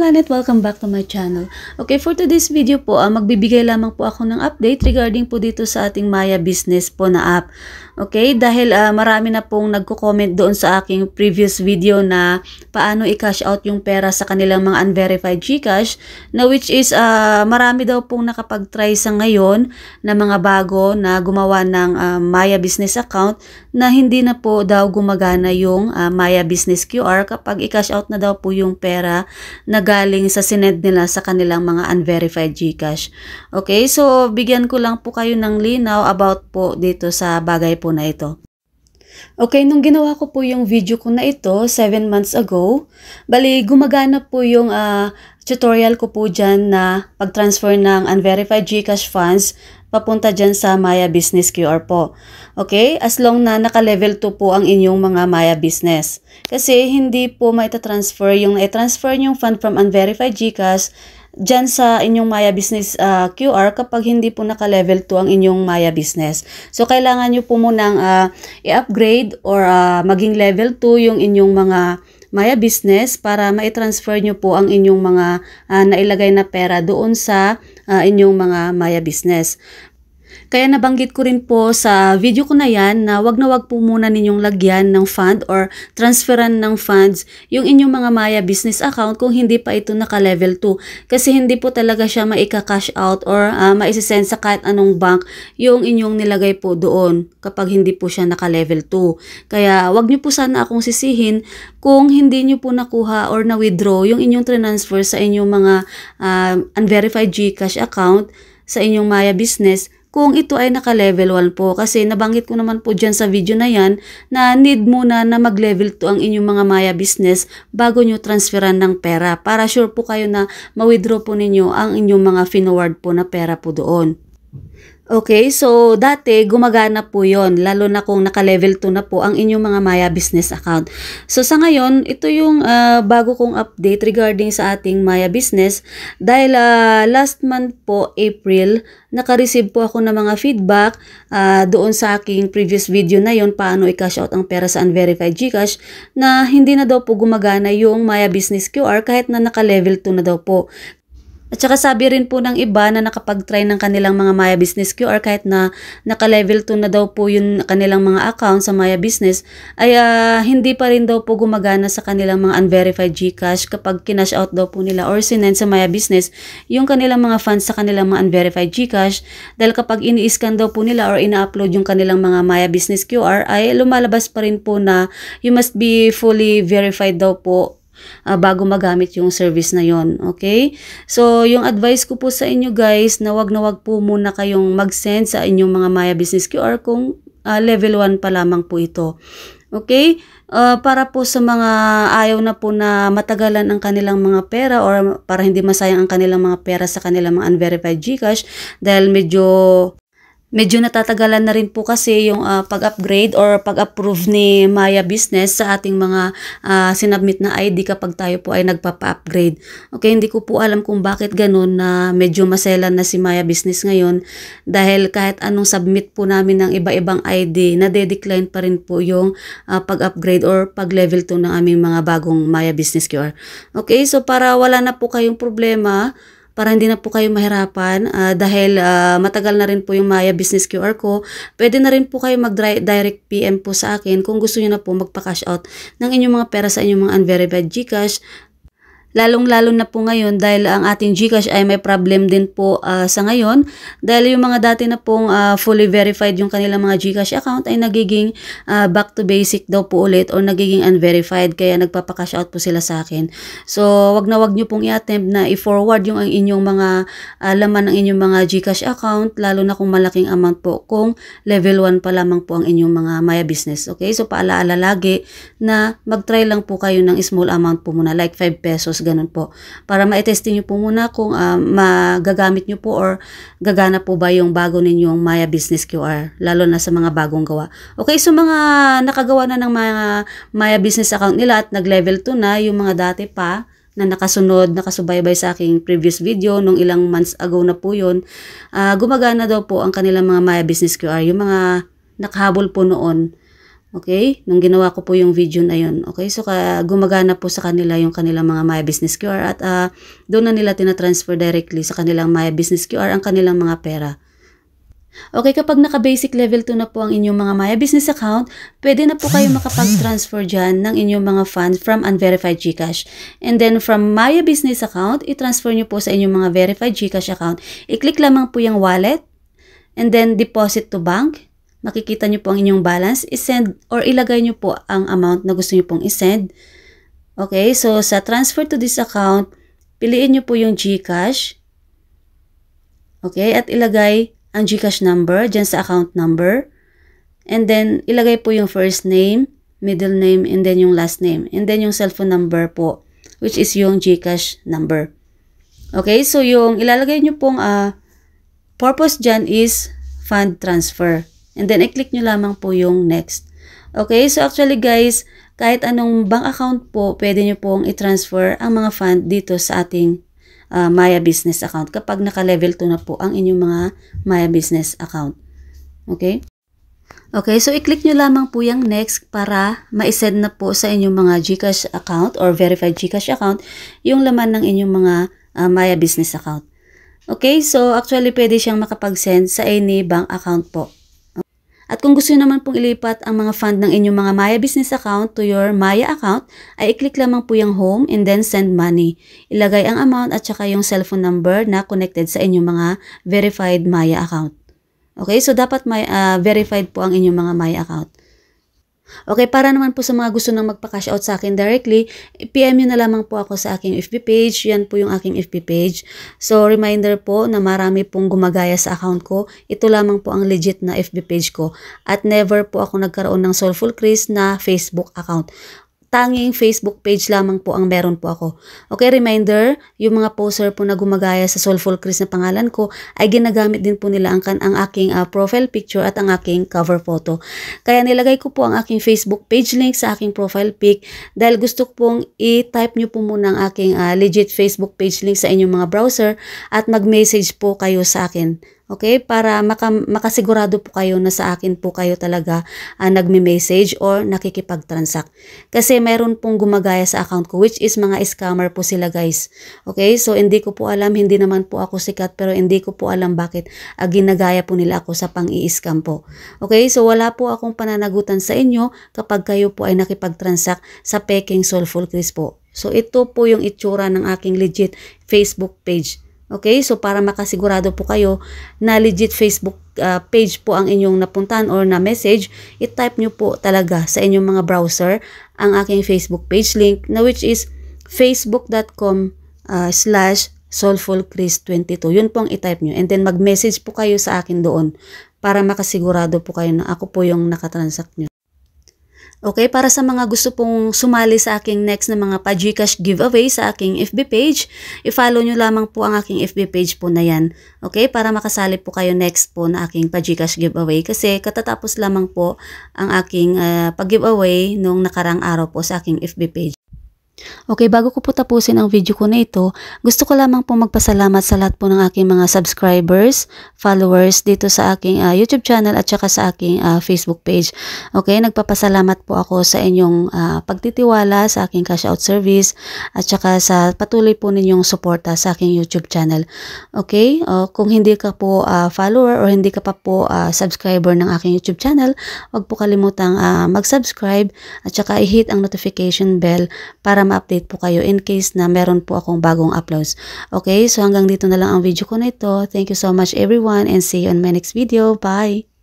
Planet! Welcome back to my channel. Okay, for today's video po, magbibigay lamang po ako ng update regarding po dito sa ating Maya Business po na app. Okay, dahil marami na pong nagko-comment doon sa aking previous video na paano i-cash out yung pera sa kanilang mga unverified GCash, na which is marami daw pong nakapag-try sa ngayon na mga bago na gumawa ng Maya Business account na hindi na po daw gumagana yung Maya Business QR kapag i-cash out na daw po yung pera na galing sa sinend nila sa kanilang mga unverified GCash. Okay, so bigyan ko lang po kayo ng linaw about po dito sa bagay po na ito. Okay, nung ginawa ko po yung video ko na ito 7 months ago, bali gumagana po yung tutorial ko po dyan na pag-transfer ng unverified GCash funds papunta dyan sa Maya Business QR po. Okay, as long na naka-level 2 po ang inyong mga Maya Business. Kasi hindi po maita-transfer yung i-transfer yung fund from unverified GCash dyan sa inyong Maya Business QR kapag hindi po naka-level 2 ang inyong Maya Business. So, kailangan nyo po munang i-upgrade or maging level 2 yung inyong mga Maya Business para ma-transfer nyo po ang inyong mga nailagay na pera doon sa inyong mga Maya Business. Kaya nabanggit ko rin po sa video ko na yan na wag po muna ninyong lagyan ng fund or transferan ng funds yung inyong mga Maya Business account kung hindi pa ito naka-level 2. Kasi hindi po talaga siya maika-cash out or maisisend sa kahit anong bank yung inyong nilagay po doon kapag hindi po siya naka-level 2. Kaya wag nyo po sana akong sisihin kung hindi nyo po nakuha or na-withdraw yung inyong transfer sa inyong mga unverified GCash account sa inyong Maya Business kung ito ay naka-level 1 po. Kasi nabanggit ko naman po dyan sa video na yan na need muna na mag-level 2 ang inyong mga Maya Business bago nyo transferan ng pera para sure po kayo na ma-withdraw po ninyo ang inyong mga finoward po na pera po doon. Okay, so dati gumagana po yon, lalo na kung naka-level 2 na po ang inyong mga Maya Business account. So sa ngayon, ito yung bago kong update regarding sa ating Maya Business dahil last month po, April, naka-receive po ako ng mga feedback doon sa aking previous video na yon, paano i-cash out ang pera sa unverified GCash, na hindi na daw po gumagana yung Maya Business QR kahit na naka-level 2 na daw po. At saka sabi rin po ng iba na nakapag-try ng kanilang mga Maya Business QR kahit na naka-level 2 na daw po yung kanilang mga account sa Maya Business ay hindi pa rin daw po gumagana sa kanilang mga unverified GCash kapag kinash out daw po nila or sinend sa Maya Business yung kanilang mga funds sa kanilang mga unverified GCash dahil kapag ini-scan daw po nila or ina-upload yung kanilang mga Maya Business QR ay lumalabas pa rin po na you must be fully verified daw po bago magamit yung service na yon. Okay? So, yung advice ko po sa inyo guys na wag po muna kayong mag-send sa inyong mga Maya Business QR kung level 1 pa lamang po ito. Okay? Para po sa mga ayaw na po na matagalan ang kanilang mga pera or para hindi masayang ang kanilang mga pera sa kanilang mga unverified GCash dahil medyo natatagalan na rin po kasi yung pag-upgrade or pag-approve ni Maya Business sa ating mga sinubmit na ID kapag tayo po ay nagpapa-upgrade. Okay, hindi ko po alam kung bakit ganun na medyo maselan na si Maya Business ngayon dahil kahit anong submit po namin ng iba-ibang ID, nade-decline pa rin po yung pag-upgrade or pag-level 2 ng aming mga bagong Maya Business QR. Okay, so para wala na po kayong problema, para hindi na po kayo mahirapan dahil matagal na rin po yung Maya Business QR ko, pwede na rin po kayo mag-direct PM po sa akin kung gusto niyo na po magpa-cash out ng inyong mga pera sa inyong mga unverified GCash. Lalong-lalo na po ngayon dahil ang ating GCash ay may problem din po sa ngayon dahil yung mga dati na pong fully verified yung kanilang mga GCash account ay nagiging back to basic daw po ulit or nagiging unverified kaya nagpapa-cash out po sila sa akin. So wag nyo pong i-attempt na i-forward yung inyong mga laman ng inyong mga GCash account lalo na kung malaking amount po kung level 1 pa lamang po ang inyong mga Maya Business. Okay, so paalaala lagi na mag-try lang po kayo ng small amount po muna like 5 pesos ganun po. Para ma-testing nyo po muna kung magagamit nyo po or gagana po ba yung bago ninyong Maya Business QR, lalo na sa mga bagong gawa. Okay, so mga nakagawa na ng mga Maya Business account nila at nag-level 2 na, yung mga dati pa na nakasubaybay sa aking previous video nung ilang months ago na po yun, gumagana daw po ang kanilang mga Maya Business QR, yung mga nakahabol po noon. Okay? Nung ginawa ko po yung video na yun. Okay? So, gumagana po sa kanila yung kanilang mga Maya Business QR at doon na nila tinatransfer directly sa kanilang Maya Business QR ang kanilang mga pera. Okay, kapag naka-basic level 2 na po ang inyong mga Maya Business account, pwede na po kayo makapag-transfer dyan ng inyong mga funds from unverified GCash. And then from Maya Business account, i-transfer nyo po sa inyong mga verified GCash account. I-click lamang po yung wallet, and then deposit to bank. Makikita nyo po ang inyong balance. I-send or ilagay nyo po ang amount na gusto nyo pong i-send. Okay, so sa transfer to this account, piliin nyo po yung GCash. Okay, at ilagay ang GCash number dyan sa account number. And then, ilagay po yung first name, middle name, and then yung last name. And then yung cellphone number po, which is yung GCash number. Okay, so yung ilalagay nyo pong purpose dyan is fund transfer. And then, i-click nyo lamang po yung next. Okay, so actually guys, kahit anong bank account po, pwede nyo pong i-transfer ang mga fund dito sa ating Maya Business account kapag naka-level 2 na po ang inyong mga Maya Business account. Okay? Okay, so i-click nyo lamang po yung next para ma-send na po sa inyong mga GCash account or verified GCash account yung laman ng inyong mga Maya Business account. Okay, so actually pwede siyang makapag-send sa any bank account po. At kung gusto nyo naman pong ilipat ang mga fund ng inyong mga Maya Business account to your Maya account, ay i-click lamang po yung home and then send money. Ilagay ang amount at saka yung cellphone number na connected sa inyong mga verified Maya account. Okay, so dapat verified po ang inyong mga Maya account. Okay, para naman po sa mga gusto nang magpa-cash out sa akin directly, PM nyo na lamang po ako sa aking FB page. Yan po yung aking FB page. So, reminder po na marami pong gumagaya sa account ko. Ito lamang po ang legit na FB page ko. At never po ako nagkaroon ng Soulful Chris na Facebook account. Tanging Facebook page lamang po ang meron po ako. Okay, reminder, yung mga poster po na gumagaya sa Soulful Chris na pangalan ko ay ginagamit din po nila ang aking profile picture at ang aking cover photo. Kaya nilagay ko po ang aking Facebook page link sa aking profile pic dahil gusto ko pong i-type nyo po muna ang aking legit Facebook page link sa inyong mga browser at mag-message po kayo sa akin. Okay, para makasigurado po kayo na sa akin po kayo talaga nagme-message or nakikipag-transact. Kasi mayroon pong gumagaya sa account ko which is mga scammer po sila guys. Okay, so hindi ko po alam, hindi naman po ako sikat pero hindi ko po alam bakit ginagaya po nila ako sa pang-i-scam po. Okay, so wala po akong pananagutan sa inyo kapag kayo po ay nakipag-transact sa peking Soulful Chris po. So ito po yung itsura ng aking legit Facebook page. Okay, so para makasigurado po kayo na legit Facebook page po ang inyong napuntahan or na message, i-type nyo po talaga sa inyong mga browser ang aking Facebook page link na which is facebook.com/soulfulchris22. Yun po ang i-type nyo. And then mag-message po kayo sa akin doon para makasigurado po kayo na ako po yung nakatransact nyo. Okay, para sa mga gusto pong sumali sa aking next na mga pa-GCash giveaway sa aking FB page, i-follow nyo lamang po ang aking FB page po na yan. Okay, para makasali po kayo next po na aking pa-GCash giveaway kasi katatapos lamang po ang aking pag-giveaway nung nakarang araw po sa aking FB page. Okay, bago ko po tapusin ang video ko na ito, gusto ko lamang po magpasalamat sa lahat po ng aking mga subscribers, followers dito sa aking YouTube channel at saka sa aking Facebook page. Okay, nagpapasalamat po ako sa inyong pagtitiwala sa aking cash out service at saka sa patuloy po ninyong suporta sa aking YouTube channel. Okay, kung hindi ka po follower or hindi ka pa po subscriber ng aking YouTube channel, huwag po kalimutang mag-subscribe at saka i-hit ang notification bell para ma-update po kayo in case na meron po akong bagong uploads. Okay, so hanggang dito na lang ang video ko na ito. Thank you so much everyone and see you on my next video. Bye!